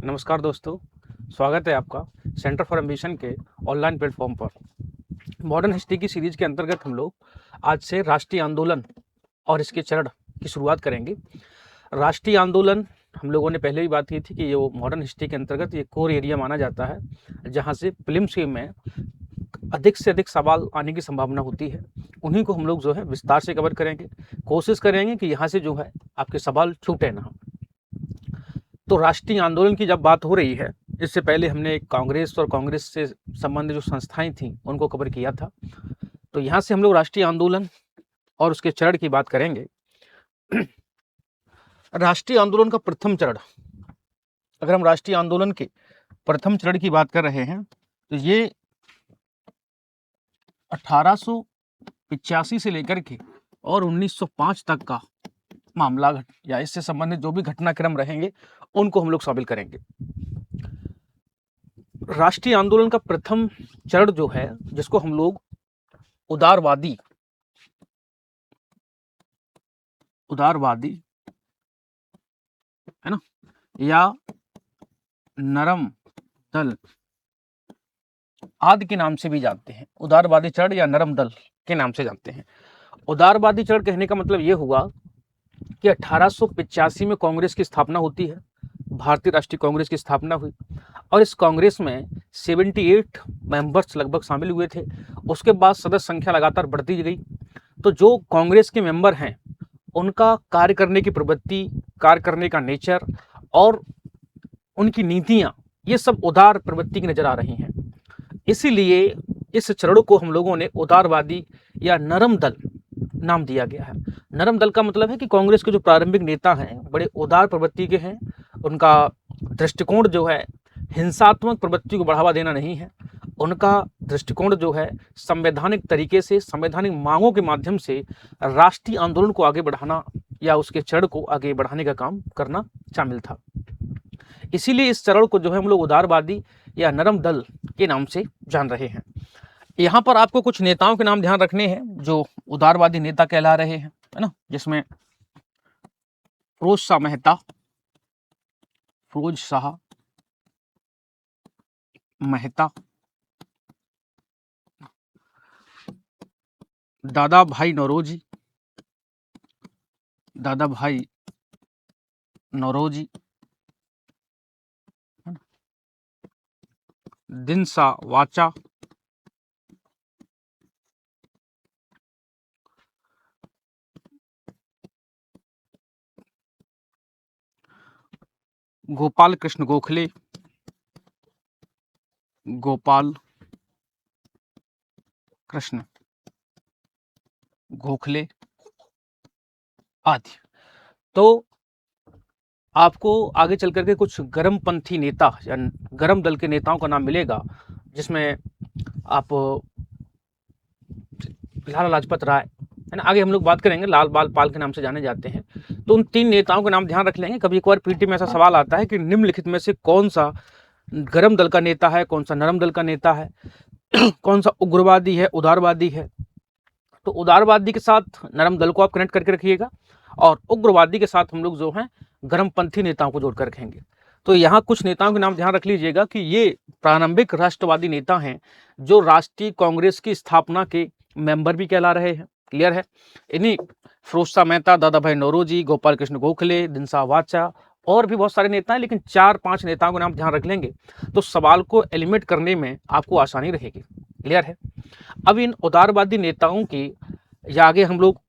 नमस्कार दोस्तों, स्वागत है आपका सेंटर फॉर एम्बिशन के ऑनलाइन प्लेटफॉर्म पर। मॉडर्न हिस्ट्री की सीरीज के अंतर्गत हम लोग आज से राष्ट्रीय आंदोलन और इसके चरण की शुरुआत करेंगे। राष्ट्रीय आंदोलन हम लोगों ने पहले भी बात की थी कि ये मॉडर्न हिस्ट्री के अंतर्गत ये कोर एरिया माना जाता है, जहाँ से प्रीलिम्स में अधिक से अधिक सवाल आने की संभावना होती है। उन्हीं को हम लोग जो है विस्तार से कवर करेंगे। कोशिश करेंगे कि यहाँ से जो है आपके सवाल छूटे ना। तो राष्ट्रीय आंदोलन की जब बात हो रही है, इससे पहले हमने कांग्रेस और कांग्रेस से संबंधित जो संस्थाएं थी उनको कवर किया था। तो यहाँ से हम लोग राष्ट्रीय आंदोलन और उसके चरण की बात करेंगे। राष्ट्रीय आंदोलन का प्रथम चरण, अगर हम राष्ट्रीय आंदोलन के प्रथम चरण की बात कर रहे हैं तो ये 1885 से लेकर के और 1905 तक का मामला या इससे संबंधित जो भी घटनाक्रम रहेंगे उनको हम लोग शामिल करेंगे। राष्ट्रीय आंदोलन का प्रथम चरण जो है, जिसको हम लोग उदारवादी है ना, या नरम दल आदि के नाम से भी जानते हैं। उदारवादी चरण या नरम दल के नाम से जानते हैं। उदारवादी चरण कहने का मतलब ये हुआ कि 1885 में कांग्रेस की स्थापना होती है, भारतीय राष्ट्रीय कांग्रेस की स्थापना हुई और इस कांग्रेस में 78 मेंबर्स लगभग शामिल हुए थे। उसके बाद सदस्य संख्या लगातार बढ़ती गई। तो जो कांग्रेस के मेंबर हैं उनका कार्य करने की प्रवृत्ति, कार्य करने का नेचर और उनकी नीतियां, ये सब उदार प्रवृत्ति की नजर आ रही हैं। इसीलिए इस चरण को हम लोगों ने उदारवादी या नरम दल नाम दिया गया है। नरम दल का मतलब है कि कांग्रेस के जो प्रारंभिक नेता हैं बड़े उदार प्रवृत्ति के हैं। उनका दृष्टिकोण जो है हिंसात्मक प्रवृत्ति को बढ़ावा देना नहीं है। उनका दृष्टिकोण जो है संवैधानिक तरीके से, संवैधानिक मांगों के माध्यम से राष्ट्रीय आंदोलन को आगे बढ़ाना या उसके चरण को आगे बढ़ाने का काम करना शामिल था। इसीलिए इस चरण को जो है हम लोग उदारवादी या नरम दल के नाम से जान रहे हैं। यहाँ पर आपको कुछ नेताओं के नाम ध्यान रखने हैं जो उदारवादी नेता कहला रहे हैं, है ना, जिसमें फिरोज शाह मेहता, दादा भाई नौरोजी, दिनसा वाचा, गोपाल कृष्ण गोखले आदि। तो आपको आगे चल करके कुछ गर्मपंथी नेता या गर्म दल के नेताओं का नाम मिलेगा, जिसमें आप लाला लाजपत राय, है ना, आगे हम लोग बात करेंगे, लाल बाल पाल के नाम से जाने जाते हैं। तो उन तीन नेताओं का नाम ध्यान रख लेंगे। कभी एक बार पीटी में ऐसा सवाल आता है कि निम्नलिखित में से कौन सा गर्म दल का नेता है, कौन सा नरम दल का नेता है, कौन सा उग्रवादी है, उदारवादी है। तो उदारवादी के साथ नरम दल को आप कनेक्ट करके रखिएगा और उग्रवादी के साथ हम लोग जो हैं गर्मपंथी नेताओं को जोड़कर रखेंगे। तो यहाँ कुछ नेताओं के नाम ध्यान रख लीजिएगा कि ये प्रारंभिक राष्ट्रवादी नेता हैं जो राष्ट्रीय कांग्रेस की स्थापना के मेंबर भी कहला रहे हैं। क्लियर है? इन्हीं फिरोज शाह मेहता, दादा भाई नौरोजी, गोपाल कृष्ण गोखले, दिनसा वाचा और भी बहुत सारे नेता हैं, लेकिन 4-5 नेताओं के नाम ध्यान रख लेंगे तो सवाल को एलिमिनेट करने में आपको आसानी रहेगी। क्लियर है? अब इन उदारवादी नेताओं की, या आगे हम लोग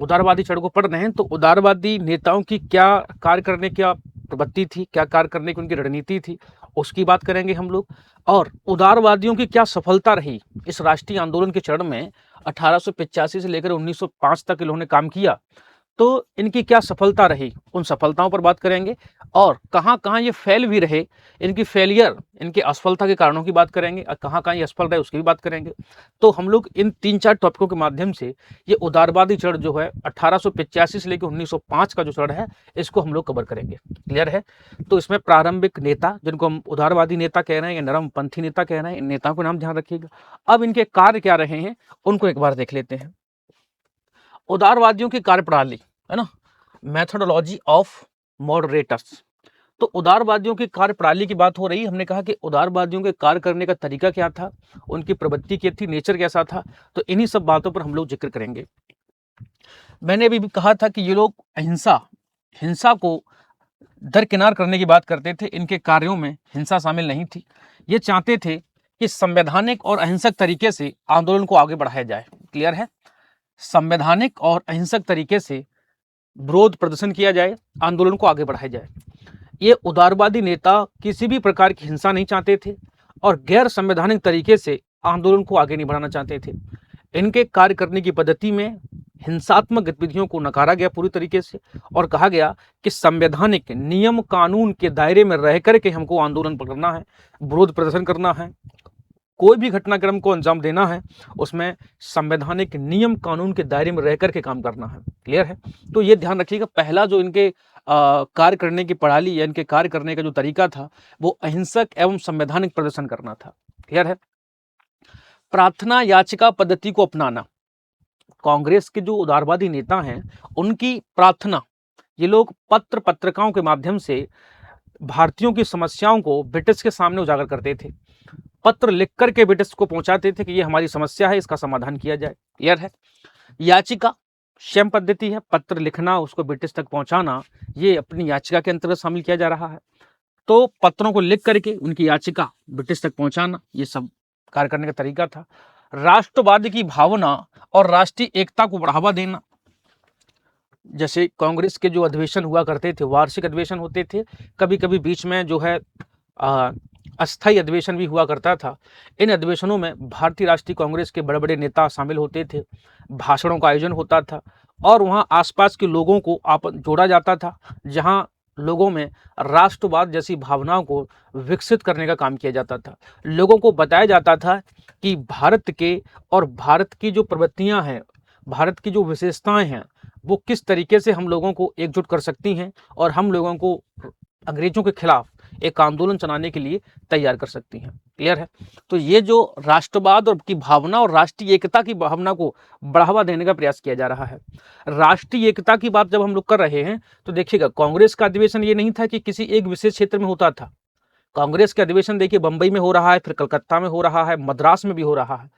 उदारवादी चरण को पढ़ रहे हैं, तो उदारवादी नेताओं की क्या कार्य करने की प्रवृत्ति थी, क्या कार्य करने की उनकी रणनीति थी, उसकी बात करेंगे हम लोग। और उदारवादियों की क्या सफलता रही इस राष्ट्रीय आंदोलन के चरण में, 1885 से लेकर 1905 तक इन्होंने काम किया, तो इनकी क्या सफलता रही, उन सफलताओं पर बात करेंगे। और कहाँ कहाँ ये फेल भी रहे, इनकी फेलियर, इनके असफलता के कारणों की बात करेंगे, और कहाँ कहाँ ये असफल रहे उसकी भी बात करेंगे। तो हम लोग इन 3-4 टॉपिकों के माध्यम से ये उदारवादी चरण जो है 1885 से लेकर 1905 का जो चरण है, इसको हम लोग कवर करेंगे। क्लियर है? तो इसमें प्रारंभिक नेता, जिनको हम उदारवादी नेता कह रहे हैं या नरमपंथी नेता कह रहे हैं, इन नेताओं को नाम ध्यान रखिएगा। अब इनके कार्य क्या रहे हैं उनको एक बार देख लेते हैं। उदारवादियों की कार्यप्रणाली, है ना, मेथोडोलॉजी ऑफ मॉडरेटर्स। तो उदारवादियों की कार्य प्रणाली की बात हो रही, हमने कहा कि उदारवादियों के कार्य करने का तरीका क्या था, उनकी प्रवृत्ति क्या थी, नेचर कैसा था, तो इन्हीं सब बातों पर हम लोग जिक्र करेंगे। मैंने अभी भी कहा था कि ये लोग हिंसा को दरकिनार करने की बात करते थे, इनके कार्यों में हिंसा शामिल नहीं थी। ये चाहते थे कि संवैधानिक और अहिंसक तरीके से आंदोलन को आगे बढ़ाया जाए। क्लियर है? संवैधानिक और अहिंसक तरीके से विरोध प्रदर्शन किया जाए, आंदोलन को आगे बढ़ाया जाए। ये उदारवादी नेता किसी भी प्रकार की हिंसा नहीं चाहते थे और गैर संवैधानिक तरीके से आंदोलन को आगे नहीं बढ़ाना चाहते थे। इनके कार्य करने की पद्धति में हिंसात्मक गतिविधियों को नकारा गया पूरी तरीके से और कहा गया कि संवैधानिक नियम कानून के दायरे में रह करके हमको आंदोलन करना है, विरोध प्रदर्शन करना है, कोई भी घटनाक्रम को अंजाम देना है, उसमें संवैधानिक नियम कानून के दायरे में रह करके काम करना है। क्लियर है? तो ये ध्यान रखिएगा, पहला जो इनके कार्य करने की प्रणाली या इनके कार्य करने का जो तरीका था वो अहिंसक एवं संवैधानिक प्रदर्शन करना था। क्लियर है? प्रार्थना याचिका पद्धति को अपनाना, कांग्रेस के जो उदारवादी नेता हैं उनकी प्रार्थना, ये लोग पत्र पत्रिकाओं के माध्यम से भारतीयों की समस्याओं को ब्रिटिश के सामने उजागर करते थे। पत्र लिख करके ब्रिटिश को पहुंचाते थे कि ये हमारी समस्या है, इसका समाधान किया जाए। क्लियर है? याचिका सेम पद्धति है, पत्र लिखना, उसको ब्रिटिश तक पहुंचाना, ये अपनी याचिका के अंतर्गत शामिल किया जा रहा है। तो पत्रों को लिख करके उनकी याचिका ब्रिटिश तक पहुंचाना, ये सब कार्य करने का तरीका था। राष्ट्रवाद की भावना और राष्ट्रीय एकता को बढ़ावा देना, जैसे कांग्रेस के जो अधिवेशन हुआ करते थे, वार्षिक अधिवेशन होते थे, कभी कभी बीच में जो है अस्थायी अधिवेशन भी हुआ करता था। इन अधिवेशनों में भारतीय राष्ट्रीय कांग्रेस के बड़े बड़े नेता शामिल होते थे, भाषणों का आयोजन होता था और वहां आसपास के लोगों को जोड़ा जाता था, जहां लोगों में राष्ट्रवाद जैसी भावनाओं को विकसित करने का काम किया जाता था। लोगों को बताया जाता था कि भारत के और भारत की जो प्रवृत्तियां हैं, भारत की जो विशेषताएं हैं, वो किस तरीके से हम लोगों को एकजुट कर सकती हैं और हम लोगों को अंग्रेजों के खिलाफ एक आंदोलन चलाने के लिए तैयार कर सकती हैं। क्लियर है? तो ये जो राष्ट्रवाद और की भावना और राष्ट्रीय एकता की भावना को बढ़ावा देने का प्रयास किया जा रहा है। राष्ट्रीय एकता की बात जब हम लोग कर रहे हैं तो देखिएगा, कांग्रेस का अधिवेशन ये नहीं था कि किसी एक विशेष क्षेत्र में होता था। कांग्रेस के अधिवेशन देखिए बंबई में हो रहा है, फिर कलकत्ता में हो रहा है, मद्रास में भी हो रहा है।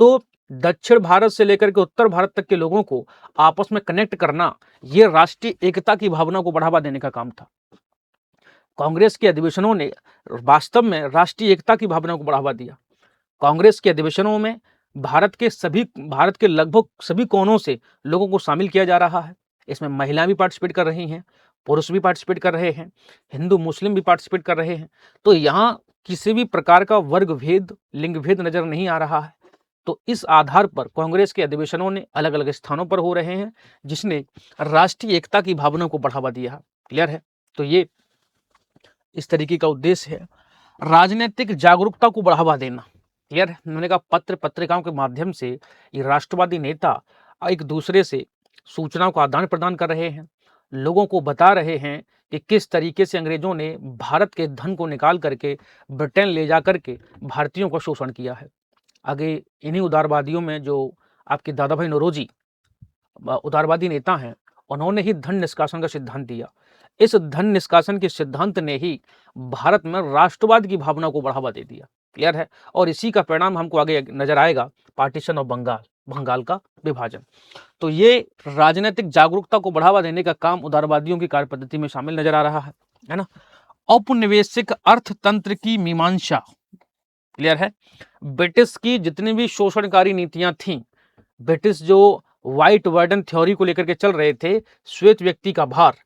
तो दक्षिण भारत से लेकर के उत्तर भारत तक के लोगों को आपस में कनेक्ट करना, ये राष्ट्रीय एकता की भावना को बढ़ावा देने का काम था। कांग्रेस के अधिवेशनों ने वास्तव में राष्ट्रीय एकता की भावना को बढ़ावा दिया। कांग्रेस के अधिवेशनों में भारत के लगभग सभी कोनों से लोगों को शामिल किया जा रहा है। इसमें महिलाएं भी पार्टिसिपेट कर रही हैं, पुरुष भी पार्टिसिपेट कर रहे हैं, हिंदू मुस्लिम भी पार्टिसिपेट कर रहे हैं। तो यहाँ किसी भी प्रकार का वर्ग भेद, लिंग भेद नजर नहीं आ रहा है। तो इस आधार पर कांग्रेस के अधिवेशनों ने अलग अलग स्थानों पर हो रहे हैं, जिसने राष्ट्रीय एकता की भावना को बढ़ावा दिया। क्लियर है? तो ये इस तरीके का उद्देश्य है। राजनीतिक जागरूकता को बढ़ावा देना। क्लियर है? मैंने कहा पत्र पत्रिकाओं के माध्यम से ये राष्ट्रवादी नेता एक दूसरे से सूचनाओं का आदान प्रदान कर रहे हैं, लोगों को बता रहे हैं कि किस तरीके से अंग्रेजों ने भारत के धन को निकाल करके ब्रिटेन ले जा करके भारतीयों का शोषण किया है। आगे इन्हीं उदारवादियों में जो आपके दादा भाई नौरोजी उदारवादी नेता हैं, उन्होंने ही धन निष्कासन का सिद्धांत दिया। इस धन निष्कासन के सिद्धांत ने ही भारत में राष्ट्रवाद की भावना को बढ़ावा दे दिया। क्लियर है? और इसी का परिणाम हमको आगे नजर आएगा, पार्टीशन ऑफ बंगाल का विभाजन। तो ये राजनीतिक जागरूकता को बढ़ावा देने का काम उदारवादियों की कार्य पद्धति में शामिल नजर आ रहा है ना। औपनिवेशिक अर्थतंत्र की मीमांसा। क्लियर है? ब्रिटिश की जितनी भी शोषणकारी नीतियां थीं, ब्रिटिश जो व्हाइट बर्डन थ्योरी को लेकर के चल रहे थे, श्वेत व्यक्ति का भार,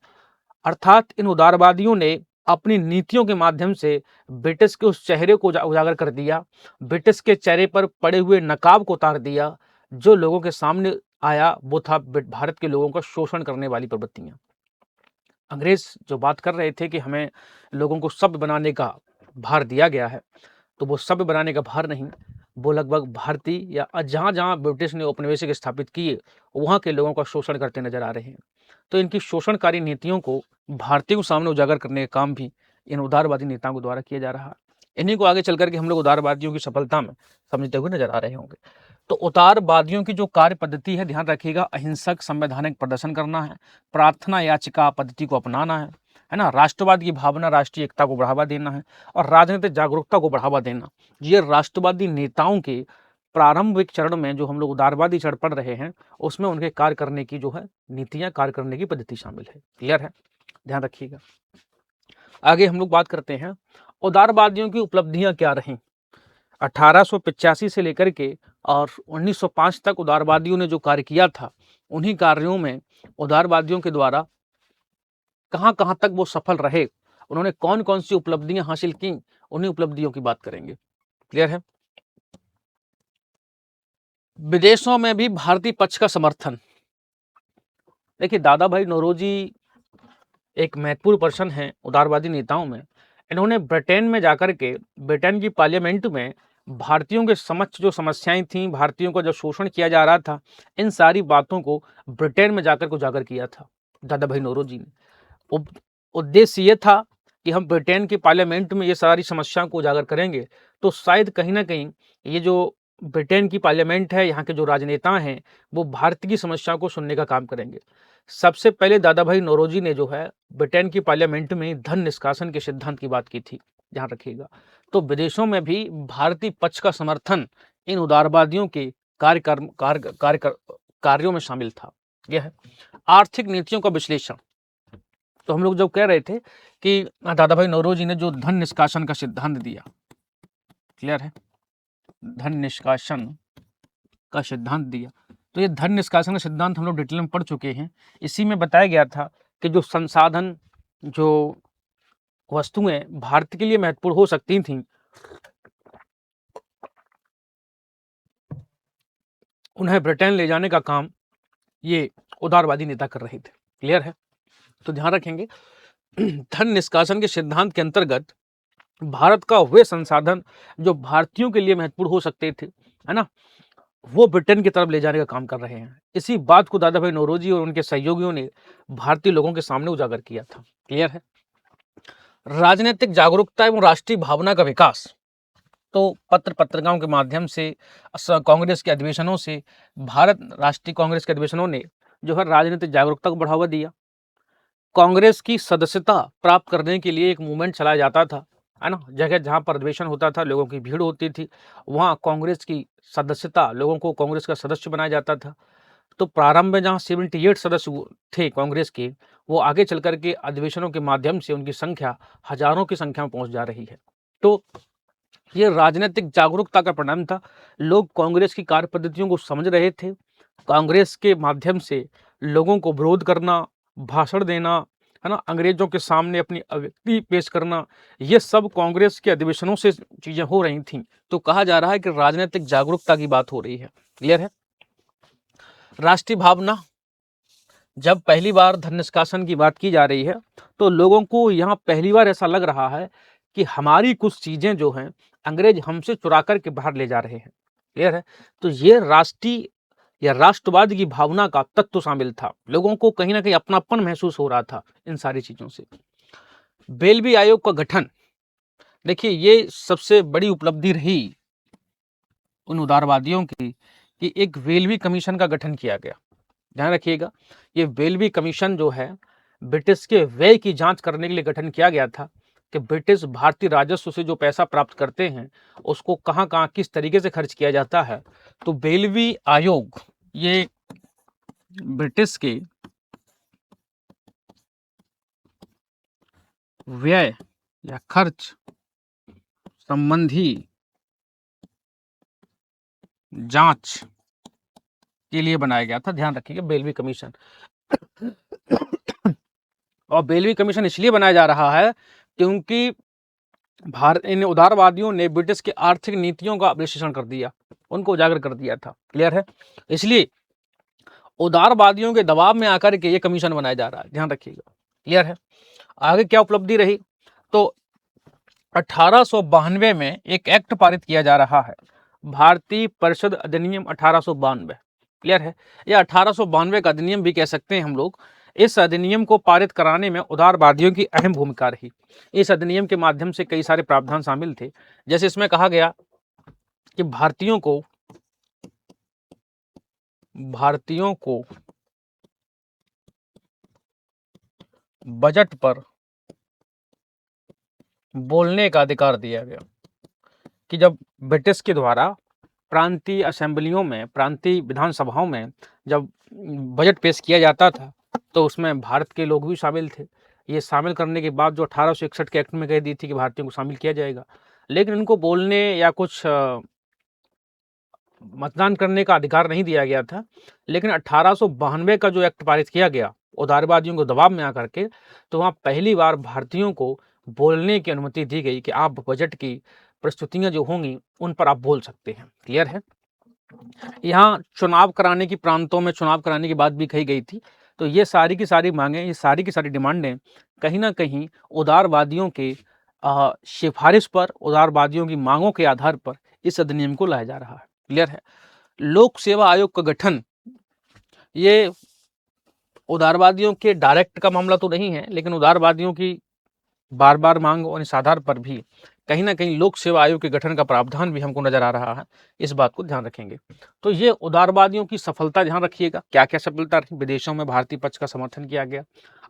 अर्थात इन उदारवादियों ने अपनी नीतियों के माध्यम से ब्रिटिश के उस चेहरे को उजागर कर दिया, ब्रिटिश के चेहरे पर पड़े हुए नकाब को उतार दिया। जो लोगों के सामने आया वो था भारत के लोगों का शोषण करने वाली प्रवृत्तियां। अंग्रेज जो बात कर रहे थे कि हमें लोगों को सभ्य बनाने का भार दिया गया है, तो वो सभ्य बनाने का भार नहीं, वो लगभग भारतीय या जहाँ जहाँ ब्रिटिश ने औपनिवेशिक स्थापित किए वहाँ के लोगों का शोषण करते नजर आ रहे हैं। तो इनकी शोषणकारी नीतियों को भारतीयों के सामने उजागर करने का काम भी इन उदारवादी नेताओं के द्वारा किया जा रहा है। इन्हीं को आगे चल करके हम लोग उदारवादियों की सफलता में समझते हुए नजर आ रहे होंगे। तो उदारवादियों की जो कार्य पद्धति है, ध्यान रखिएगा, अहिंसक संवैधानिक प्रदर्शन करना है, प्रार्थना याचिका पद्धति को अपनाना है, है ना, राष्ट्रवाद की भावना, राष्ट्रीय एकता को बढ़ावा देना है और राजनीतिक जागरूकता को बढ़ावा देना। ये राष्ट्रवादी नेताओं के प्रारंभिक चरण में जो हम लोग उदारवादी चरण पढ़ रहे हैं, उसमें उनके कार्य करने की जो है नीतियां, कार्य करने की पद्धति शामिल है। क्लियर है, ध्यान रखिएगा। आगे हम लोग बात करते हैं उदारवादियों की उपलब्धियां क्या रहीं। 1885 से लेकर के और 1905 तक उदारवादियों ने जो कार्य किया था, उन्हीं कार्यों में उदारवादियों के द्वारा कहां कहां तक वो सफल रहे, उन्होंने कौन कौन सी उपलब्धियां हासिल की, उन्हीं उपलब्धियों की बात करेंगे। क्लियर है। विदेशों में भी भारतीय पक्ष का समर्थन। देखिए, दादा भाई नौरोजी एक महत्वपूर्ण पर्सन है उदारवादी नेताओं में। इन्होंने ब्रिटेन में जाकर के, ब्रिटेन की पार्लियामेंट में भारतीयों के समक्ष जो समस्याएं थीं, भारतीयों का जो शोषण किया जा रहा था, इन सारी बातों को ब्रिटेन में जाकर को उजागर किया था दादा भाई नौरोजी ने। उद्देश्य ये था कि हम ब्रिटेन की पार्लियामेंट में ये सारी समस्याओं को उजागर करेंगे, तो शायद कहीं ना कहीं ये जो ब्रिटेन की पार्लियामेंट है, यहाँ के जो राजनेता हैं, वो भारत की समस्याओं को सुनने का काम करेंगे। सबसे पहले दादा भाई नौरोजी ने जो है ब्रिटेन की पार्लियामेंट में धन निष्कासन के सिद्धांत की बात की थी, ध्यान रखिएगा। तो विदेशों में भी भारतीय पक्ष का समर्थन इन उदारवादियों के कार्यों में शामिल था। यह है आर्थिक नीतियों का विश्लेषण। तो हम लोग जब कह रहे थे कि दादा भाई नौरोजी ने जो धन निष्कासन का सिद्धांत दिया, क्लियर है, धन निष्कासन का सिद्धांत दिया, तो ये धन निष्कासन का सिद्धांत हम लोग डिटेल में पढ़ चुके हैं। इसी में बताया गया था कि जो संसाधन, जो वस्तुएं भारत के लिए महत्वपूर्ण हो सकती थीं, उन्हें ब्रिटेन ले जाने का काम ये उदारवादी नेता कर रहे थे। क्लियर है, तो ध्यान रखेंगे धन निष्कासन के सिद्धांत के अंतर्गत भारत का वे संसाधन जो भारतीयों के लिए महत्वपूर्ण हो सकते थे, है ना, वो ब्रिटेन की तरफ ले जाने का काम कर रहे हैं। इसी बात को दादा भाई नौरोजी और उनके सहयोगियों ने भारतीय लोगों के सामने उजागर किया था। क्लियर है। राजनीतिक जागरूकता एवं राष्ट्रीय भावना का विकास। तो पत्र पत्रिकाओं के माध्यम से, कांग्रेस के अधिवेशनों से, भारत राष्ट्रीय कांग्रेस के अधिवेशनों ने जो है राजनीतिक जागरूकता को बढ़ावा दिया। कांग्रेस की सदस्यता प्राप्त करने के लिए एक मूवमेंट चलाया जाता था, है ना, जगह जहां पर अधिवेशन होता था, लोगों की भीड़ होती थी, वहां कांग्रेस की सदस्यता, लोगों को कांग्रेस का सदस्य बनाया जाता था। तो प्रारंभ में जहां 78 सदस्य थे कांग्रेस के, वो आगे चल करके अधिवेशनों के माध्यम से उनकी संख्या हजारों की संख्या में पहुंच जा रही है। तो ये राजनीतिक जागरूकता का परिणाम था। लोग कांग्रेस की कार्य पद्धतियों को समझ रहे थे। कांग्रेस के माध्यम से लोगों को विरोध करना, भाषण देना, है ना, अंग्रेजों के सामने अपनी अभिव्यक्ति पेश करना, ये सब कांग्रेस के अधिवेशनों से चीजें हो रही थी। तो कहा जा रहा है कि राजनीतिक जागरूकता की बात हो रही है। क्लियर है। राष्ट्रीय भावना। जब पहली बार धन निष्कासन की बात की जा रही है, तो लोगों को यहाँ पहली बार ऐसा लग रहा है कि हमारी कुछ चीजें जो हैं अंग्रेज हमसे चुरा करके बाहर ले जा रहे हैं। क्लियर है। तो ये राष्ट्रीय या राष्ट्रवाद की भावना का तत्व शामिल था। लोगों को कहीं ना कहीं अपनापन महसूस हो रहा था इन सारी चीजों से। बेलवी आयोग का गठन। देखिए, ये सबसे बड़ी उपलब्धि रही उन उदारवादियों की कि एक वेलवी कमीशन का गठन किया गया। ध्यान रखिएगा, ये वेलवी कमीशन जो है ब्रिटिश के व्यय की जांच करने के लिए गठन किया गया था कि ब्रिटिश भारतीय राजस्व से जो पैसा प्राप्त करते हैं उसको कहां कहां किस तरीके से खर्च किया जाता है। तो वेलवी आयोग ये ब्रिटिश के व्यय या खर्च संबंधी जांच के लिए बनाया गया था। ध्यान रखिएगा, बेलवी कमीशन। और बेलवी कमीशन इसलिए बनाया जा रहा है क्योंकि भारत, इन उदारवादियों ने ब्रिटिश की आर्थिक नीतियों का विश्लेषण कर दिया, उनको उजागर कर दिया था। क्लियर है। इसलिए उदारवादियों के दबाव में आकर के ये कमीशन बनाया जा रहा है। ध्यान रखिएगा। क्लियर है। आगे क्या उपलब्धि रही, तो 1892 में एक एक्ट पारित किया जा रहा है, भारतीय परिषद अधिनियम 1892। क्लियर है। यह 1892 का अधिनियम भी कह सकते हैं हम लोग। इस अधिनियम को पारित कराने में उदारवादियों की अहम भूमिका रही। इस अधिनियम के माध्यम से कई सारे प्रावधान शामिल थे। जैसे इसमें कहा गया कि भारतीयों को बजट पर बोलने का अधिकार दिया गया। कि जब ब्रिटिश के द्वारा प्रांतीय असेंबलियों में, प्रांतीय विधानसभाओं में जब बजट पेश किया जाता था, तो उसमें भारत के लोग भी शामिल थे। ये शामिल करने के बाद जो 1861 के एक्ट में कह दी थी कि भारतीयों को शामिल किया जाएगा, लेकिन इनको बोलने या कुछ मतदान करने का अधिकार नहीं दिया गया था। लेकिन 1892 का जो एक्ट पारित किया गया उदारवादियों को दबाव में आकर के, तो वहाँ पहली बार भारतीयों को बोलने की अनुमति दी गई कि आप बजट की प्रस्तुतियां जो होंगी उन पर आप बोल सकते हैं। क्लियर है। यहाँ चुनाव कराने की, प्रांतों में चुनाव कराने की बात भी कही गई थी। तो ये सारी की सारी मांगे, ये सारी की सारी डिमांडें कहीं ना कहीं उदारवादियों के सिफारिश पर, उदारवादियों की मांगों के आधार पर इस अधिनियम को लाया जा रहा है। क्लियर है। लोक सेवा आयोग का गठन, ये उदारवादियों के डायरेक्ट का मामला तो नहीं है, लेकिन उदारवादियों की बार बार मांग और इस आधार पर भी कहीं ना कहीं लोक सेवा आयोग के गठन का प्रावधान भी हमको नजर आ रहा है। इस बात को ध्यान रखेंगे। तो ये उदारवादियों की सफलता ध्यान रखिएगा, क्या क्या सफलता रही। विदेशों में भारतीय पक्ष का समर्थन किया गया,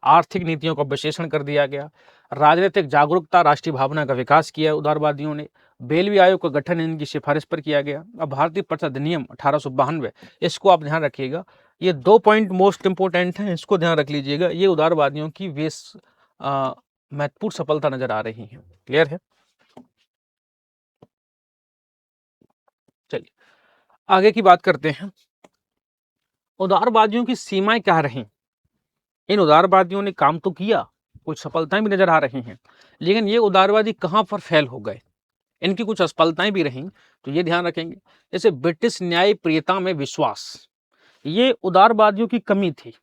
आर्थिक नीतियों का विश्लेषण कर दिया गया, राजनीतिक जागरूकता, राष्ट्रीय भावना का विकास किया उदारवादियों ने, बेलवी आयोग का गठन इनकी सिफारिश पर किया गया। अब भारतीय पक्ष अधिनियम 1892, इसको आप ध्यान रखिएगा। ये 2 पॉइंट मोस्ट इंपोर्टेंट हैं, इसको ध्यान रख लीजिएगा। ये उदारवादियों की महत्वपूर्ण सफलता नजर आ रही है। क्लियर है। चलिए आगे की बात करते हैं। उदारवादियों की सीमाएं क्या रही। इन उदारवादियों ने काम तो किया, कुछ सफलताएं भी नजर आ रही हैं, लेकिन ये उदारवादी कहां पर फेल हो गए, इनकी कुछ असफलताएं भी रहीं, तो ये ध्यान रखेंगे। जैसे ब्रिटिश न्यायप्रियता में विश्वास, ये उदारवादियों की कमी थी।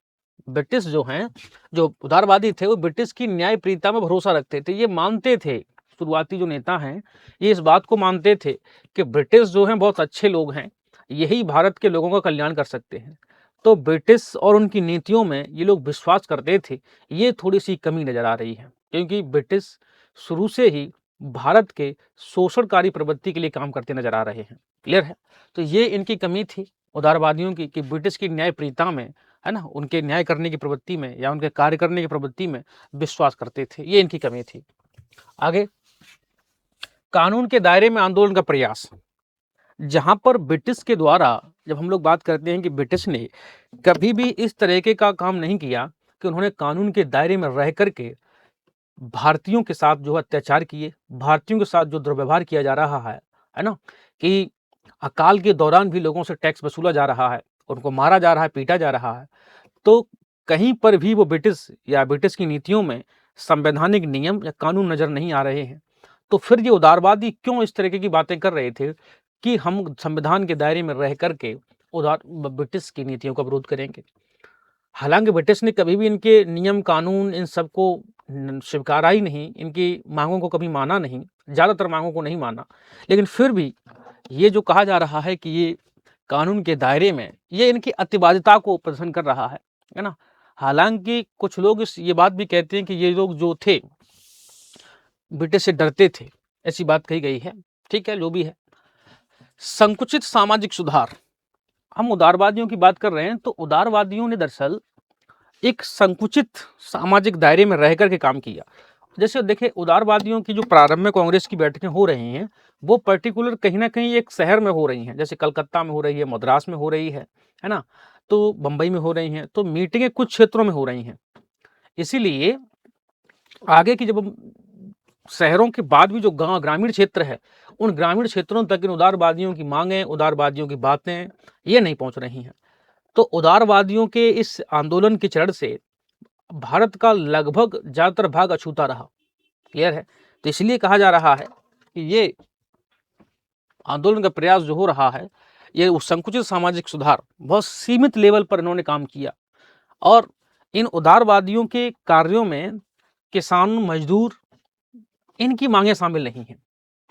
ब्रिटिश जो हैं, जो उदारवादी थे, वो ब्रिटिश की न्यायप्रियता में भरोसा रखते थे। ये मानते थे, शुरुआती जो नेता हैं ये इस बात को मानते थे कि ब्रिटिश जो हैं बहुत अच्छे लोग हैं, यही भारत के लोगों का कल्याण कर सकते हैं। तो ब्रिटिश और उनकी नीतियों में ये लोग विश्वास करते थे। ये थोड़ी सी कमी नजर आ रही है, क्योंकि ब्रिटिश शुरू से ही भारत के शोषणकारी प्रवृत्ति के लिए काम करते नजर आ रहे हैं। क्लियर है। तो ये इनकी कमी थी उदारवादियों की, कि ब्रिटिश की न्यायप्रियता में, है ना, उनके न्याय करने की प्रवृत्ति में या उनके कार्य करने की प्रवृत्ति में विश्वास करते थे। ये इनकी कमी थी। आगे, कानून के दायरे में आंदोलन का प्रयास, जहां पर ब्रिटिश के द्वारा, जब हम लोग बात करते हैं कि ब्रिटिश ने कभी भी इस तरीके का काम नहीं किया कि उन्होंने कानून के दायरे में रह करके भारतीयों के साथ जो अत्याचार किए, भारतीयों के साथ जो दुर्व्यवहार किया जा रहा है ना, कि अकाल के दौरान भी लोगों से टैक्स वसूला जा रहा है, उनको मारा जा रहा है, पीटा जा रहा है, तो कहीं पर भी वो ब्रिटिश या ब्रिटिश की नीतियों में संवैधानिक नियम या कानून नजर नहीं आ रहे हैं। तो फिर ये उदारवादी क्यों इस तरीके की बातें कर रहे थे कि हम संविधान के दायरे में रह करके ब्रिटिश की नीतियों का विरोध करेंगे। हालांकि ब्रिटिश ने कभी भी इनके नियम कानून इन सबको स्वीकारा ही नहीं, इनकी मांगों को कभी माना नहीं, ज़्यादातर मांगों को नहीं माना, लेकिन फिर भी ये जो कहा जा रहा है कि ये कानून के दायरे में, ये इनकी अतिवादिता को प्रदर्शन कर रहा है ना। हालांकि कुछ लोग ये बात भी कहते हैं कि ये लोग जो थे ब्रिटिश से डरते थे, ऐसी बात कही गई है। ठीक है, जो भी है। संकुचित सामाजिक सुधार, हम उदारवादियों की बात कर रहे हैं, तो उदारवादियों ने दरअसल एक संकुचित सामाजिक दायरे में रहकर के काम किया। जैसे देखिए, उदारवादियों की जो प्रारंभ में कांग्रेस की बैठकें हो रही हैं, वो पर्टिकुलर कहीं ना कहीं एक शहर में हो रही हैं, जैसे कलकत्ता में हो रही है, मद्रास में हो रही है ना, तो बंबई में हो रही हैं। तो मीटिंगें कुछ क्षेत्रों में हो रही हैं। इसीलिए आगे की जब हम शहरों के बाद भी जो गांव, ग्रामीण क्षेत्र है, उन ग्रामीण क्षेत्रों तक इन उदारवादियों की मांगें, उदारवादियों की बातें ये नहीं पहुंच रही हैं। तो उदारवादियों के इस आंदोलन की चरण से भारत का लगभग ज्यादातर भाग अछूता रहा। क्लियर है। तो इसलिए कहा जा रहा है कि ये आंदोलन का प्रयास जो हो रहा है, ये संकुचित सामाजिक सुधार बहुत सीमित लेवल पर इन्होंने काम किया। और इन उदारवादियों के कार्यों में किसान, मजदूर, इनकी मांगे शामिल नहीं है।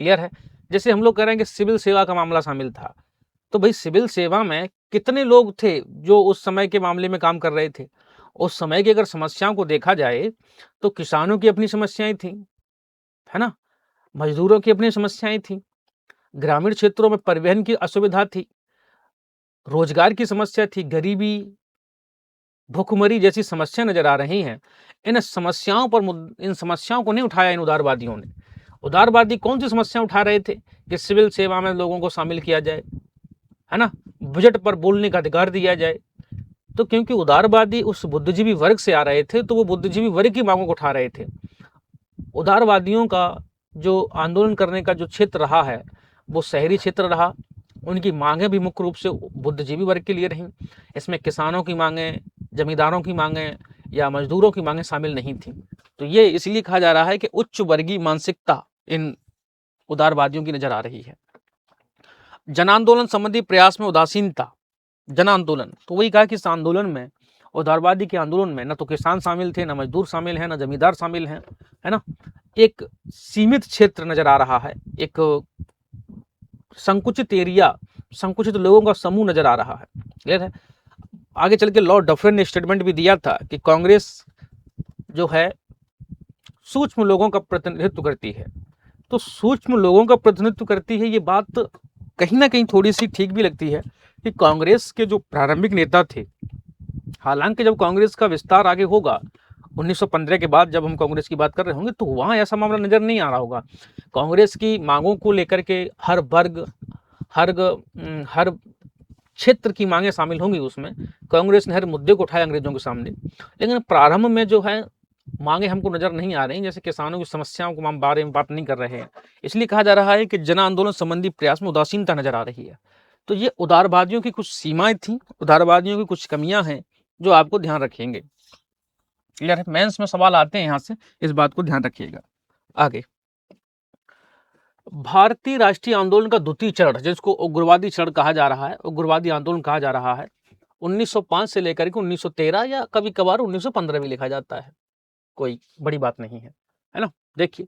क्लियर है। जैसे हम लोग कह रहे हैं कि सिविल सेवा का मामला शामिल था, तो भाई सिविल सेवा में कितने लोग थे जो उस समय के मामले में काम कर रहे थे। उस समय की अगर समस्याओं को देखा जाए तो किसानों की अपनी समस्याएं थी, है ना, मजदूरों की अपनी समस्याएं थी, ग्रामीण क्षेत्रों में परिवहन की असुविधा थी, रोजगार की समस्या थी, गरीबी, भुखमरी जैसी समस्या नजर आ रही हैं। इन समस्याओं को नहीं उठाया इन उदारवादियों ने। उदारवादी कौन सी समस्या उठा रहे थे कि सिविल सेवा में लोगों को शामिल किया जाए, है ना, बजट पर बोलने का अधिकार दिया जाए। तो क्योंकि उदारवादी उस बुद्धिजीवी वर्ग से आ रहे थे, तो वो बुद्धिजीवी वर्ग की मांगों को उठा रहे थे। उदारवादियों का जो आंदोलन करने का जो क्षेत्र रहा है वो शहरी क्षेत्र रहा। उनकी मांगें भी मुख्य रूप से बुद्धिजीवी वर्ग के लिए रहीं। इसमें किसानों की मांगें, जमींदारों की मांगें या मजदूरों की मांगें शामिल नहीं थी। तो ये इसलिए कहा जा रहा है कि उच्च वर्गीय मानसिकता इन उदारवादियों की नजर आ रही है। जन आंदोलन संबंधी प्रयास में उदासीनता। जन आंदोलन, तो वही कहा कि इस आंदोलन में, उदारवादी के आंदोलन में, न तो किसान शामिल थे, न मजदूर शामिल हैं, न जमींदार शामिल हैं, है ना। एक सीमित क्षेत्र नजर आ रहा है, एक संकुचित एरिया, संकुचित लोगों का समूह नजर आ रहा है। क्लियर है। आगे चल के लॉर्ड डफरिन ने स्टेटमेंट भी दिया था कि कांग्रेस जो है सूक्ष्म लोगों का प्रतिनिधित्व करती है। तो सूक्ष्म लोगों का प्रतिनिधित्व करती है, ये बात कहीं ना कहीं थोड़ी सी ठीक भी लगती है कि कांग्रेस के जो प्रारंभिक नेता थे, हालांकि जब कांग्रेस का विस्तार आगे होगा 1915 के बाद, जब हम कांग्रेस की बात कर रहे होंगे, तो वहां ऐसा मामला नजर नहीं आ रहा होगा। कांग्रेस की मांगों को लेकर के हर वर्ग, हर क्षेत्र की मांगे शामिल होंगी उसमें। कांग्रेस ने हर मुद्दे को उठाया अंग्रेजों के सामने, लेकिन प्रारंभ में जो है मांगे हमको नजर नहीं आ रही, जैसे किसानों की समस्याओं को हम बारे में बात नहीं कर रहे हैं। इसलिए कहा जा रहा है कि जन आंदोलन संबंधी प्रयास में उदासीनता नजर आ रही है। तो ये उदारवादियों की कुछ सीमाएं थी, उदारवादियों की कुछ कमियां हैं जो आपको ध्यान रखेंगे। क्लियर है। मेंस में सवाल आते हैं यहां से, इस बात को ध्यान रखिएगा। आगे, भारतीय राष्ट्रीय आंदोलन का द्वितीय चरण, जिसको उग्रवादी चरण कहा जा रहा है, उग्रवादी आंदोलन कहा जा रहा है, 1905 से लेकर के 1913 या कभी कभार 1915 भी लिखा जाता है, कोई बड़ी बात नहीं है ना। देखिए,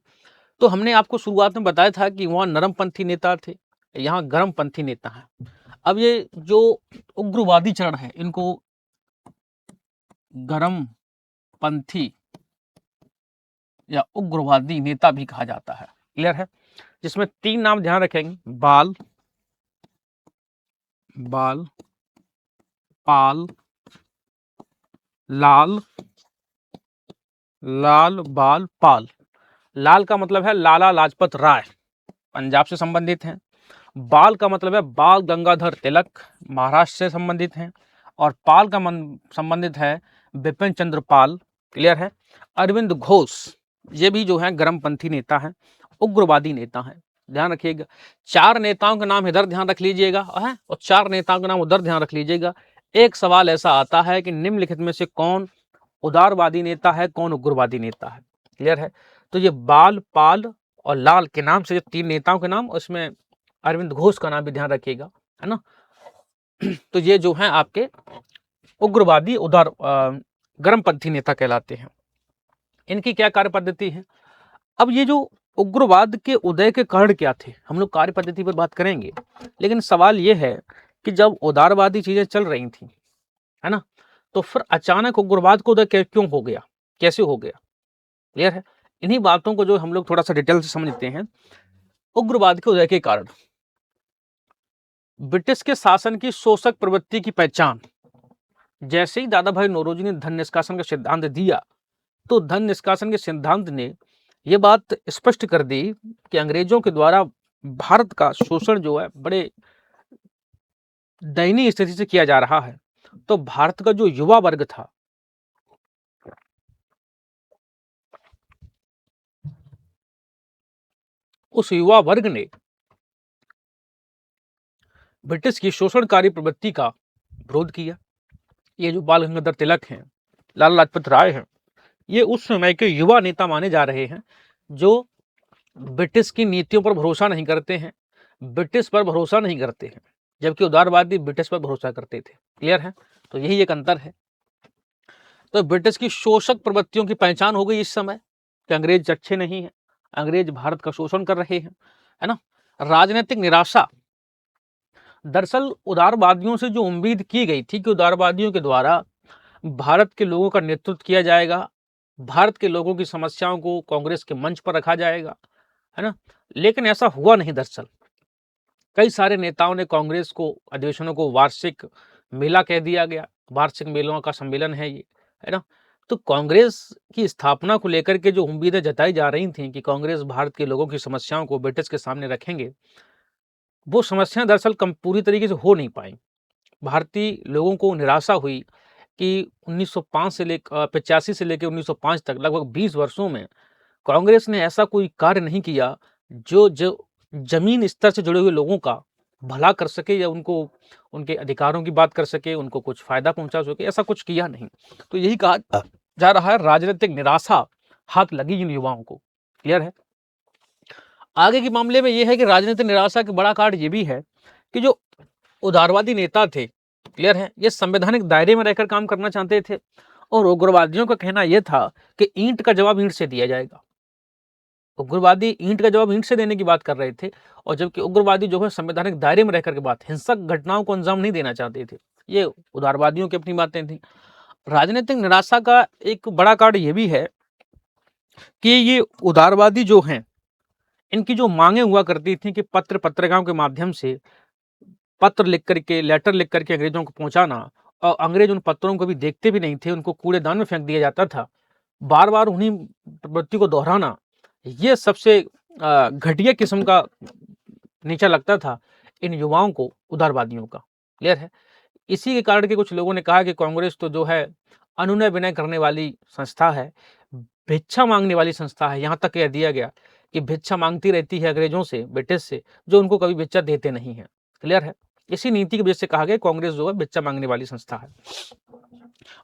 तो हमने आपको शुरुआत में बताया था कि वहाँ नरमपंथी नेता थे, यहाँ गर्मपंथी नेता हैं। अब ये जो उग्रवादी चरण है, इनको गर्मपंथी या उग्रवादी नेता भी कहा जाता है। क्लियर है। जिसमें 3 नाम ध्यान रखेंगे, बाल, पाल, लाल, बाल, पाल। लाल का मतलब है लाला लाजपत राय, पंजाब से संबंधित हैं। बाल का मतलब है बाल गंगाधर तिलक, महाराष्ट्र से संबंधित हैं। और पाल का संबंधित है बिपिन चंद्र पाल। क्लियर है। अरविंद घोष, ये भी जो है गर्मपंथी नेता हैं, उग्रवादी नेता हैं। ध्यान रखिएगा, 4 नेताओं का नाम इधर ध्यान रख लीजिएगा है, और 4 नेताओं का नाम उधर ध्यान रख लीजिएगा। एक सवाल ऐसा आता है कि निम्नलिखित में से कौन उदारवादी नेता है, कौन उग्रवादी नेता है। क्लियर है। तो ये बाल, पाल और लाल के नाम से 3 नेताओं के नाम, उसमें अरविंद घोष का नाम भी ध्यान रखिएगा, है ना। तो ये जो है आपके उग्रवादी उदार गर्मपंथी नेता कहलाते हैं। इनकी क्या कार्य पद्धति है। अब ये जो उग्रवाद के उदय के कारण क्या थे, हम लोग कार्य पद्धति पर बात करेंगे, लेकिन सवाल ये है कि जब उदारवादी चीजें चल रही थी, है ना, तो फिर अचानक उग्रवाद को उदय क्यों हो गया, कैसे हो गया। क्लियर है। इन्हीं बातों को जो हम लोग थोड़ा सा डिटेल से समझते हैं। उग्रवाद के उदय के कारण ब्रिटिश के शासन की शोषक प्रवृत्ति की पहचान। जैसे ही दादा भाई नौरोजी ने धन निष्कासन का सिद्धांत दिया, तो धन निष्कासन के सिद्धांत ने यह बात स्पष्ट कर दी कि अंग्रेजों के द्वारा भारत का शोषण जो है बड़े दयनीय स्थिति से किया जा रहा है। तो भारत का जो युवा वर्ग था, उस युवा वर्ग ने ब्रिटिश की शोषणकारी प्रवृत्ति का विरोध किया। ये जो बाल गंगाधर तिलक हैं, लाला लाजपत राय हैं, ये उस समय के युवा नेता माने जा रहे हैं जो ब्रिटिश की नीतियों पर भरोसा नहीं करते हैं, ब्रिटिश पर भरोसा नहीं करते हैं, जबकि उदारवादी ब्रिटिश पर भरोसा करते थे। क्लियर है। तो यही एक अंतर है। तो ब्रिटिश की शोषक प्रवृत्तियों की पहचान हो गई इस समय कि अंग्रेज अच्छे नहीं हैं, अंग्रेज भारत का शोषण कर रहे हैं, है ना। राजनीतिक निराशा। दरअसल उदारवादियों से जो उम्मीद की गई थी कि उदारवादियों के द्वारा भारत के लोगों का नेतृत्व किया जाएगा, भारत के लोगों की समस्याओं को कांग्रेस के मंच पर रखा जाएगा, है ना, लेकिन ऐसा हुआ नहीं। दरअसल कई सारे नेताओं ने कांग्रेस को, अधिवेशनों को वार्षिक मेला कह दिया गया, वार्षिक मेलों का सम्मेलन है ये, है ना। तो कांग्रेस की स्थापना को लेकर के जो उम्मीदें जताई जा रही थी कि कांग्रेस भारत के लोगों की समस्याओं को ब्रिटिश के सामने रखेंगे, वो समस्याएं दरअसल कम पूरी तरीके से हो नहीं पाई। भारतीय लोगों को निराशा हुई कि 1905 से 85 से लेकर 1905 तक लगभग 20 वर्षों में कांग्रेस ने ऐसा कोई कार्य नहीं किया जो जो जमीन स्तर से जुड़े हुए लोगों का भला कर सके या उनको उनके अधिकारों की बात कर सके, उनको कुछ फायदा पहुंचा सके, ऐसा कुछ किया नहीं। तो यही कहा जा रहा है, राजनीतिक निराशा हाथ लगी इन युवाओं को। क्लियर है। आगे के मामले में यह है कि राजनीतिक निराशा का बड़ा कारण ये भी है कि जो उदारवादी नेता थे, क्लियर है, ये संवैधानिक दायरे में रहकर काम करना चाहते थे और उग्रवादियों का कहना यह था कि ईंट का जवाब ईंट से दिया जाएगा। उग्रवादी ईंट का जवाब ईंट से देने की बात कर रहे थे और जबकि उग्रवादी जो है संवैधानिक दायरे में रहकर के बात, हिंसक घटनाओं को अंजाम नहीं देना चाहते थे। ये उदारवादियों की अपनी बातें थी। राजनीतिक निराशा का एक बड़ा कारण यह भी है कि ये उदारवादी जो हैं, इनकी जो मांगे हुआ करती थी कि पत्र पत्रिकाओं के माध्यम से पत्र लिख करके, लेटर लिख करके अंग्रेजों को पहुंचाना, और अंग्रेज उन पत्रों को भी देखते भी नहीं थे, उनको कूड़ेदान में फेंक दिया जाता था। बार बार उन्हीं प्रवृत्ति को दोहराना, ये सबसे घटिया किस्म का नेचर लगता था इन युवाओं को, उदारवादियों का। क्लियर है। इसी के कारण के कुछ लोगों ने कहा कि कांग्रेस तो जो है अनुनय विनय करने वाली संस्था है, भिक्षा मांगने वाली संस्था है। यहां तक कह दिया गया कि भिक्षा मांगती रहती है अंग्रेजों से, ब्रिटिश से, जो उनको कभी भिक्षा देते नहीं है। क्लियर है। इसी नीति की वजह से कहा गया कांग्रेस जो है भिक्षा मांगने वाली संस्था है।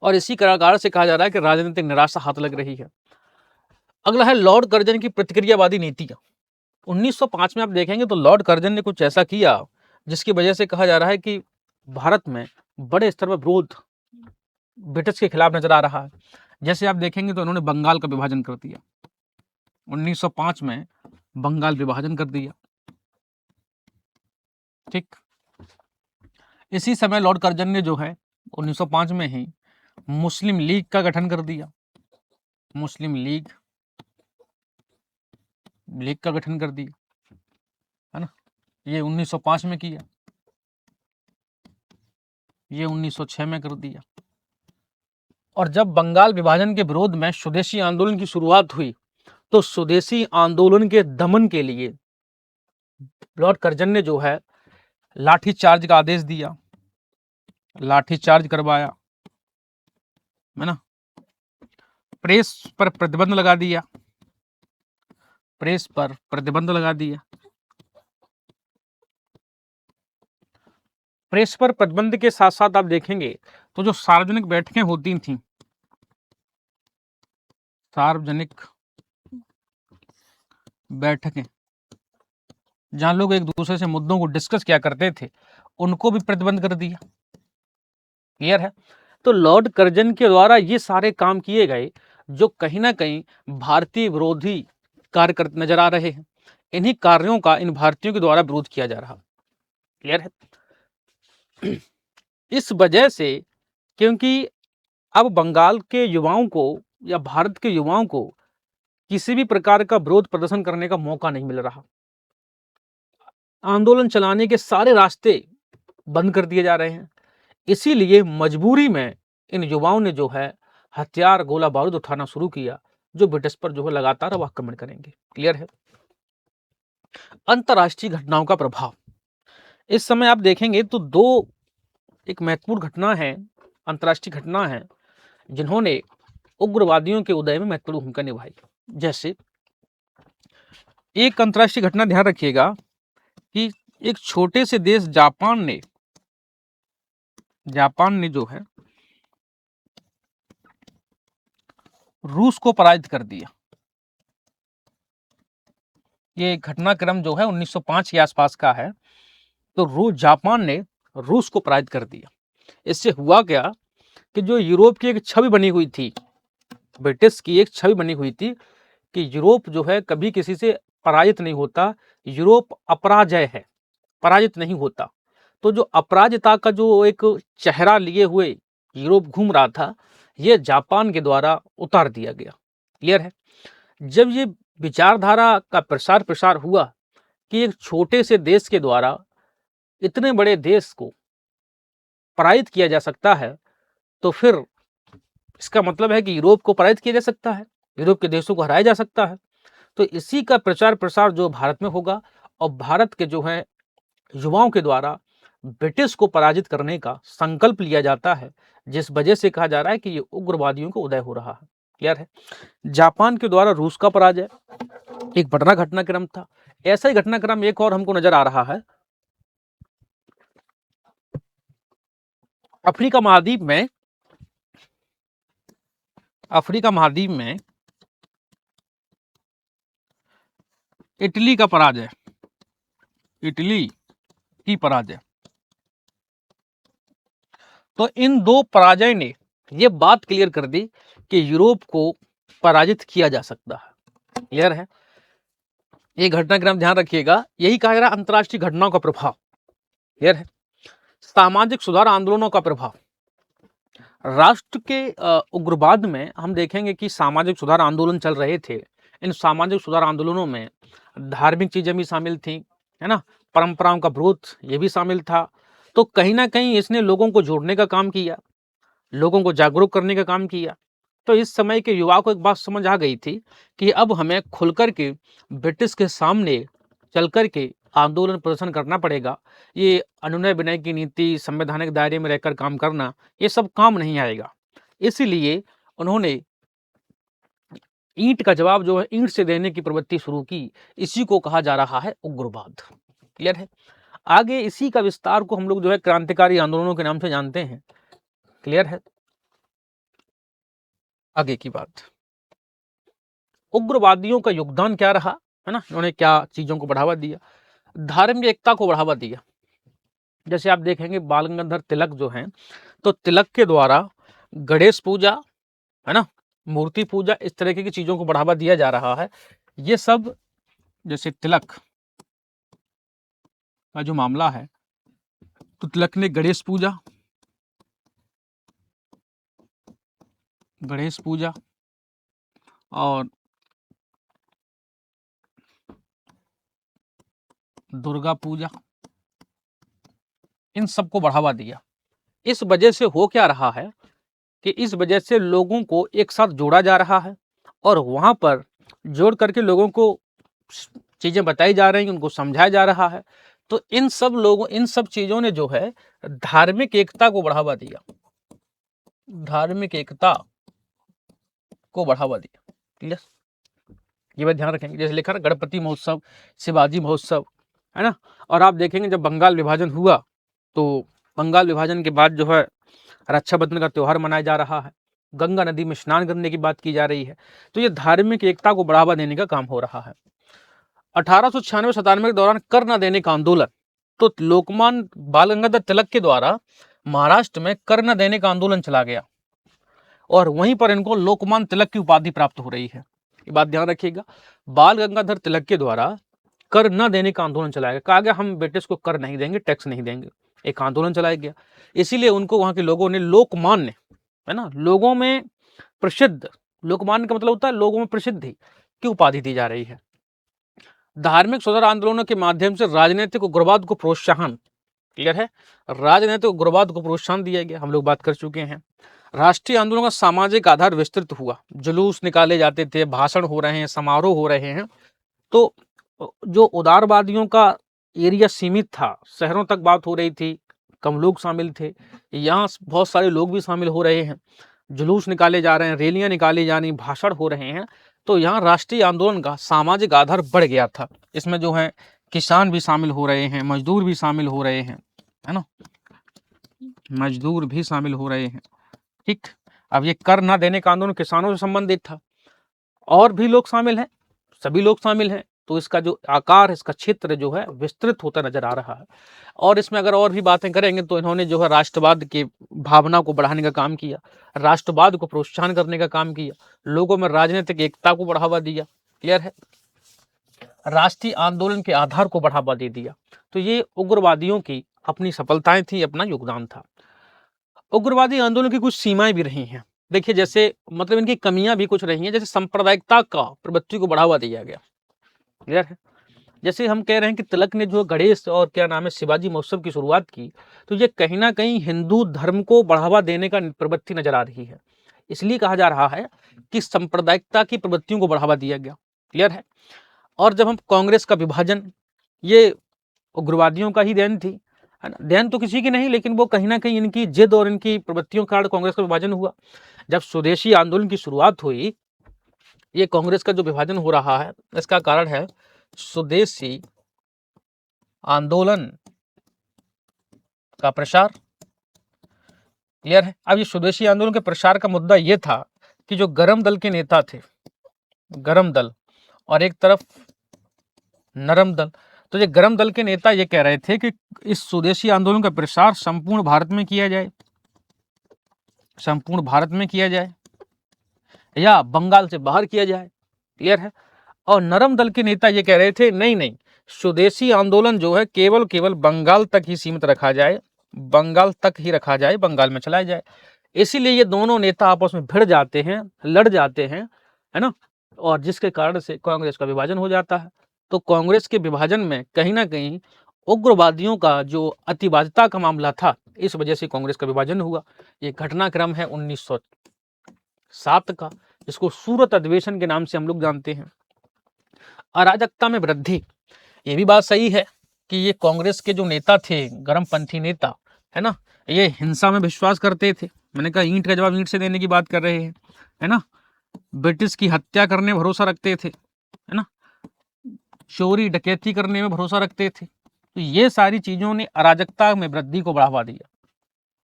और इसी कारण से कहा जा रहा है कि राजनीतिक निराशा हाथ लग रही है। अगला है लॉर्ड कर्जन की प्रतिक्रियावादी नीतियां। 1905 में आप देखेंगे तो लॉर्ड कर्जन ने कुछ ऐसा किया जिसकी वजह से कहा जा रहा है कि भारत में बड़े स्तर पर विरोध ब्रिटिश के खिलाफ नजर आ रहा है। जैसे आप देखेंगे तो उन्होंने बंगाल का विभाजन कर दिया। 1905 में बंगाल विभाजन कर दिया। ठीक। इसी समय लॉर्ड कर्जन ने जो है 1905 में ही मुस्लिम लीग का गठन कर दिया। मुस्लिम लीग का गठन कर दिया, है ना। ये 1905 में किया, ये 1906 में कर दिया। और जब बंगाल विभाजन के विरोध में स्वदेशी आंदोलन की शुरुआत हुई तो स्वदेशी आंदोलन के दमन के लिए लॉर्ड कर्जन ने जो है लाठी चार्ज का आदेश दिया, लाठी चार्ज करवाया, है ना। प्रेस पर प्रतिबंध लगा दिया, प्रेस पर प्रतिबंध लगा दिया। प्रेस पर प्रतिबंध के साथ साथ आप देखेंगे तो जो सार्वजनिक बैठकें होती थी, सार्वजनिक बैठकें जहां लोग एक दूसरे से मुद्दों को डिस्कस किया करते थे, उनको भी प्रतिबंध कर दिया। क्लियर है। तो लॉर्ड कर्जन के द्वारा ये सारे काम किए गए जो कहीं ना कहीं भारतीय विरोधी कार्य कर नजर आ रहे हैं। इन्हीं कार्यों का इन भारतीयों के द्वारा विरोध किया जा रहा। क्लियर है। इस वजह से, क्योंकि अब बंगाल के युवाओं को या भारत के युवाओं को किसी भी प्रकार का विरोध प्रदर्शन करने का मौका नहीं मिल रहा। आंदोलन चलाने के सारे रास्ते बंद कर दिए जा रहे हैं। इसीलिए मजबूरी में इन युवाओं ने जो है हथियार, गोला बारूद उठाना शुरू किया, जो ब्रिटिश पर जो है लगातार अब आक्रमण करेंगे। क्लियर है। अंतरराष्ट्रीय घटनाओं का प्रभाव, इस समय आप देखेंगे तो दो एक महत्वपूर्ण घटना है, अंतरराष्ट्रीय घटना है, जिन्होंने उग्रवादियों के उदय में महत्वपूर्ण भूमिका निभाई। जैसे एक अंतरराष्ट्रीय घटना ध्यान रखिएगा कि एक छोटे से देश जापान ने जो है रूस को पराजित कर दिया। ये घटनाक्रम जो है 1905 के आसपास का है। तो जापान ने रूस को पराजित कर दिया। इससे हुआ क्या कि जो यूरोप की एक छवि बनी हुई थी, ब्रिटिश की एक छवि बनी हुई थी कि यूरोप जो है कभी किसी से पराजित नहीं होता, यूरोप अपराजय है, पराजित नहीं होता। तो जो अपराजिता का जो एक चेहरा लिए हुए यूरोप घूम रहा था, यह जापान के द्वारा उतार दिया गया। क्लियर है। जब ये विचारधारा का प्रसार हुआ कि एक छोटे से देश के द्वारा इतने बड़े देश को पराजित किया जा सकता है, तो फिर इसका मतलब है कि यूरोप को पराजित किया जा सकता है, यूरोप के देशों को हराया जा सकता है। तो इसी का प्रचार प्रसार जो भारत में होगा और भारत के जो है युवाओं के द्वारा ब्रिटिश को पराजित करने का संकल्प लिया जाता है, जिस वजह से कहा जा रहा है कि ये उग्रवादियों का उदय हो रहा है। क्लियर है। जापान के द्वारा रूस का पराजय एक बड़ा घटनाक्रम था। ऐसा ही घटनाक्रम एक और हमको नजर आ रहा है अफ्रीका महाद्वीप में। अफ्रीका महाद्वीप में इटली का पराजय, इटली की पराजय। तो इन दो पराजय ने यह बात क्लियर कर दी कि यूरोप को पराजित किया जा सकता है। क्लियर है। ये घटनाक्रम ध्यान रखिएगा, यही कहा जा रहा है अंतरराष्ट्रीय घटनाओं का प्रभाव। क्लियर है। सामाजिक सुधार आंदोलनों का प्रभाव। राष्ट्र के उग्रवाद में हम देखेंगे कि सामाजिक सुधार आंदोलन चल रहे थे। इन सामाजिक सुधार आंदोलनों में धार्मिक चीजें भी शामिल थी, है ना, परंपराओं का विरोध ये भी शामिल था। तो कहीं ना कहीं इसने लोगों को जोड़ने का काम किया, लोगों को जागरूक करने का काम किया। तो इस समय के युवा को एक बात समझ आ गई थी कि अब हमें खुलकर के ब्रिटिश के सामने चल कर के आंदोलन प्रदर्शन करना पड़ेगा। ये अनुनय विनय की नीति, संवैधानिक दायरे में रहकर काम करना, ये सब काम नहीं आएगा। इसीलिए उन्होंने ईंट का जवाब जो है ईंट से देने की प्रवृत्ति शुरू की। इसी को कहा जा रहा है उग्रवाद। क्लियर है। आगे इसी का विस्तार को हम लोग जो है क्रांतिकारी आंदोलनों के नाम से जानते हैं। क्लियर है। आगे की बात, उग्रवादियों का योगदान क्या रहा, है ना, उन्होंने क्या चीजों को बढ़ावा दिया। धार्मिक एकता को बढ़ावा दिया। जैसे आप देखेंगे बाल गंगाधर तिलक जो हैं, तो तिलक के द्वारा गणेश पूजा, है ना, मूर्ति पूजा, इस तरह की चीजों को बढ़ावा दिया जा रहा है। ये सब जैसे तिलक का जो मामला है, तो तिलक ने गणेश पूजा और दुर्गा पूजा, इन सबको बढ़ावा दिया। इस वजह से हो क्या रहा है कि इस वजह से लोगों को एक साथ जोड़ा जा रहा है और वहां पर जोड़ करके लोगों को चीजें बताई जा रही हैं, उनको समझाया जा रहा है। तो इन सब चीजों ने जो है धार्मिक एकता को बढ़ावा दिया, धार्मिक एकता को बढ़ावा दिया। क्लियर। ये बात ध्यान रखेंगे। जैसे लिखा ना गणपति महोत्सव, शिवाजी महोत्सव, है ना। और आप देखेंगे जब बंगाल विभाजन हुआ, तो बंगाल विभाजन के बाद जो है रक्षाबंधन का त्योहार मनाया जा रहा है, गंगा नदी में स्नान करने की बात की जा रही है। तो ये धार्मिक एकता को बढ़ावा देने का काम हो रहा है। 1896-97 के दौरान कर न देने का आंदोलन, तो लोकमान्य बाल गंगाधर तिलक के द्वारा महाराष्ट्र में कर न देने का आंदोलन चला गया और वहीं पर इनको लोकमान्य तिलक की उपाधि प्राप्त हो रही है। ये बात ध्यान रखिएगा। बाल गंगाधर तिलक के द्वारा कर न देने का आंदोलन चलाया गया। कहा गया हम ब्रिटिश को कर नहीं देंगे, टैक्स नहीं देंगे। एक आंदोलन चलाया गया। इसीलिए उनको वहां के लोगों ने लोकमान्य, है ना, लोगों में प्रसिद्ध, लोकमान्य का मतलब होता है लोगों में प्रसिद्धि की उपाधि दी जा रही है। धार्मिक सुधार आंदोलनों के माध्यम से राजनीतिक उग्रवाद को प्रोत्साहन। क्लियर है। राजनीतिक उग्रवाद को प्रोत्साहन दिया गया, हम लोग बात कर चुके हैं। राष्ट्रीय आंदोलन का सामाजिक आधार विस्तृत हुआ, जुलूस निकाले जाते थे, भाषण हो रहे हैं, समारोह हो रहे हैं। तो जो उदारवादियों का एरिया सीमित था, शहरों तक बात हो रही थी, कम लोग शामिल थे, यहाँ बहुत सारे लोग भी शामिल हो रहे हैं, जुलूस निकाले जा रहे हैं, रैलियां निकाली जा रही, भाषण हो रहे हैं। तो यहाँ राष्ट्रीय आंदोलन का सामाजिक आधार बढ़ गया था। इसमें जो है किसान भी शामिल हो रहे हैं, मजदूर भी शामिल हो रहे हैं, है ना, मजदूर भी शामिल हो रहे हैं। ठीक। अब ये कर ना देने का आंदोलन किसानों से संबंधित था, और भी लोग शामिल हैं, सभी लोग शामिल हैं। तो इसका जो आकार, इसका क्षेत्र जो है विस्तृत होता नजर आ रहा है। और इसमें अगर और भी बातें करेंगे तो इन्होंने जो है राष्ट्रवाद की भावना को बढ़ाने का काम किया, राष्ट्रवाद को प्रोत्साहन करने का काम किया, लोगों में राजनीतिक एकता को बढ़ावा दिया। क्लियर है। राष्ट्रीय आंदोलन के आधार को बढ़ावा दे दिया। तो ये उग्रवादियों की अपनी सफलताएं थी, अपना योगदान था। उग्रवादी आंदोलन की कुछ सीमाएं भी रही हैं। देखिए, जैसे मतलब इनकी कमियां भी कुछ रही हैं। जैसे सांप्रदायिकता का प्रवृत्ति को बढ़ावा दिया गया। क्लियर है। जैसे हम कह रहे हैं कि तिलक ने जो गणेश और क्या नाम है शिवाजी महोत्सव की शुरुआत की, तो ये कहीं ना कहीं हिंदू धर्म को बढ़ावा देने का प्रवृत्ति नजर आ रही है। इसलिए कहा जा रहा है कि सांप्रदायिकता की प्रवृत्तियों को बढ़ावा दिया गया। क्लियर है। और जब हम कांग्रेस का विभाजन, ये उग्रवादियों का ही देन थी, है ना, देन तो किसी की नहीं, लेकिन वो कहीं ना कहीं इनकी जिद और इनकी प्रवृत्तियों के कारण कांग्रेस का विभाजन हुआ। जब स्वदेशी आंदोलन की शुरुआत हुई, ये कांग्रेस का जो विभाजन हो रहा है इसका कारण है स्वदेशी आंदोलन का प्रसार। क्लियर है। अब ये स्वदेशी आंदोलन के प्रसार का मुद्दा ये था कि जो गरम दल के नेता थे, गरम दल, और एक तरफ नरम दल, तो ये गरम दल के नेता ये कह रहे थे कि इस स्वदेशी आंदोलन का प्रसार संपूर्ण भारत में किया जाए, संपूर्ण भारत में किया जाए या बंगाल से बाहर किया जाए। क्लियर है। और नरम दल के नेता ये कह रहे थे नहीं नहीं, स्वदेशी आंदोलन जो है केवल बंगाल तक ही सीमित रखा जाए, बंगाल तक ही रखा जाए, बंगाल में चलाया जाए। इसीलिए ये दोनों नेता आपस में भिड़ जाते हैं, लड़ जाते हैं, है ना, और जिसके कारण से कांग्रेस का विभाजन हो जाता है। तो कांग्रेस के विभाजन में कहीं ना कहीं उग्रवादियों का जो अतिवादिता का मामला था, इस वजह से कांग्रेस का विभाजन हुआ। ये घटनाक्रम है 1907 का, जिसको सूरत अधिवेशन के नाम से हम लोग जानते हैं। अराजकता में वृद्धि, ये भी बात सही है कि ये कांग्रेस के जो नेता थे, गरमपंथी नेता, है ना, ये हिंसा में विश्वास करते थे। मैंने कहा ईंट का जवाब ईंट से देने की बात कर रहे हैं, है ना, ब्रिटिश की हत्या करने में भरोसा रखते थे, है ना, चोरी डकैती करने में भरोसा रखते थे। तो ये सारी चीजों ने अराजकता में वृद्धि को बढ़ावा दिया,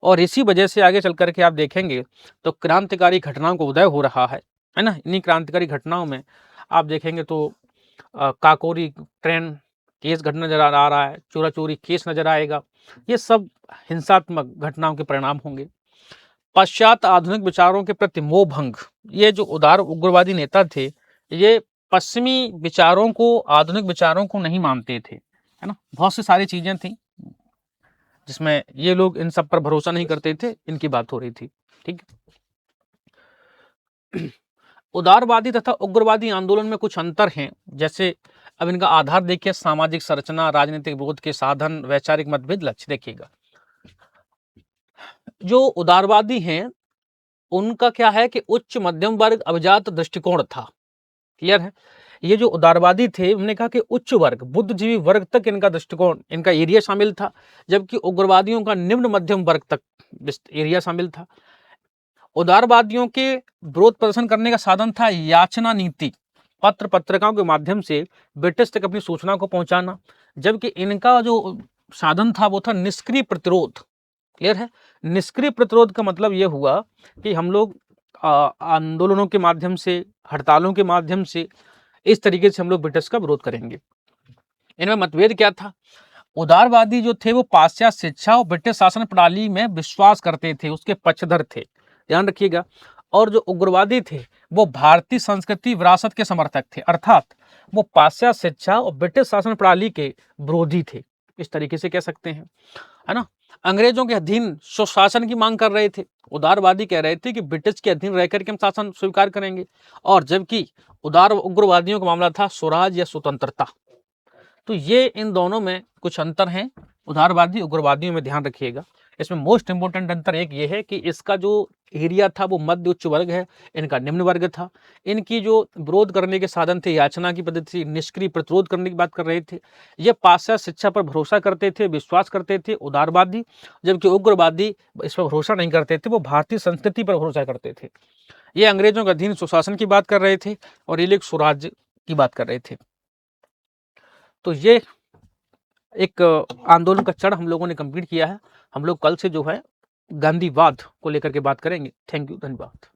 और इसी वजह से आगे चल करके आप देखेंगे तो क्रांतिकारी घटनाओं को उदय हो रहा है ना। इन्हीं क्रांतिकारी घटनाओं में आप देखेंगे तो काकोरी ट्रेन केस घटना नजर आ रहा है, चोरा चोरी केस नजर आएगा। ये सब हिंसात्मक घटनाओं के परिणाम होंगे। पश्चात आधुनिक विचारों के प्रति मोह भंग, ये जो उदार उग्रवादी नेता थे, ये पश्चिमी विचारों को, आधुनिक विचारों को नहीं मानते थे, है ना। बहुत सी सारी चीजें थी जिसमें ये लोग इन सब पर भरोसा नहीं करते थे, इनकी बात हो रही थी। ठीक। उदारवादी तथा उग्रवादी आंदोलन में कुछ अंतर हैं, जैसे अब इनका आधार देखिए, सामाजिक संरचना, राजनीतिक विरोध के साधन, वैचारिक मतभेद, लक्ष्य। देखिएगा जो उदारवादी हैं उनका क्या है कि उच्च मध्यम वर्ग अभिजात दृष्टिकोण था। क्लियर है। ये जो उदारवादी थे उन्होंने कहा कि उच्च वर्ग, बुद्धिजीवी वर्ग तक इनका दृष्टिकोण, इनका एरिया शामिल था, जबकि उग्रवादियों का निम्न मध्यम वर्ग तक एरिया शामिल था। उदारवादियों के विरोध प्रदर्शन करने का साधन था याचना नीति, पत्र पत्रिकाओं के माध्यम से ब्रिटिश तक अपनी सूचना को पहुंचाना, जबकि इनका जो साधन था वो था निष्क्रिय प्रतिरोध। क्लियर है। निष्क्रिय प्रतिरोध का मतलब ये हुआ कि हम लोग आंदोलनों के माध्यम से, हड़तालों के माध्यम से, इस तरीके से हम लोग ब्रिटिश का विरोध करेंगे। इनमें मतभेद क्या था? उदारवादी जो थे वो पाश्चात्य शिक्षा और ब्रिटिश शासन प्रणाली में विश्वास करते थे, उसके पक्षधर थे, ध्यान रखिएगा। और जो उग्रवादी थे वो भारतीय संस्कृति विरासत के समर्थक थे, अर्थात वो पाश्चात्य शिक्षा और ब्रिटिश शासन प्रणाली के विरोधी थे, इस तरीके से कह सकते हैं, है ना। अंग्रेजों के अधीन स्वशासन की मांग कर रहे थे। उदारवादी कह रहे थे कि ब्रिटिश के अधीन रहकर के हम शासन स्वीकार करेंगे, और जबकि उदार उग्रवादियों का मामला था स्वराज या स्वतंत्रता। तो ये इन दोनों में कुछ अंतर हैं, उदारवादी उग्रवादियों में, ध्यान रखिएगा। इसमें मोस्ट इंपोर्टेंट अंतर एक ये है कि इसका जो एरिया था वो मध्य उच्च वर्ग है, इनका निम्न वर्ग था। इनकी जो विरोध करने के साधन थे याचना की पद्धति, निष्क्रिय प्रतिरोध करने की बात कर रहे थे। ये पाश्चात्य शिक्षा पर भरोसा करते थे, विश्वास करते थे, उदारवादी, जबकि उग्रवादी इस पर भरोसा नहीं करते थे, वो भारतीय संस्कृति पर भरोसा करते थे। ये अंग्रेजों के अधीन सुशासन की बात कर रहे थे और ये लोग स्वराज्य की बात कर रहे थे। तो ये एक आंदोलन का चरण हम लोगों ने कंप्लीट किया है। हम लोग कल से जो है गांधीवाद को लेकर के बात करेंगे। थैंक यू, धन्यवाद।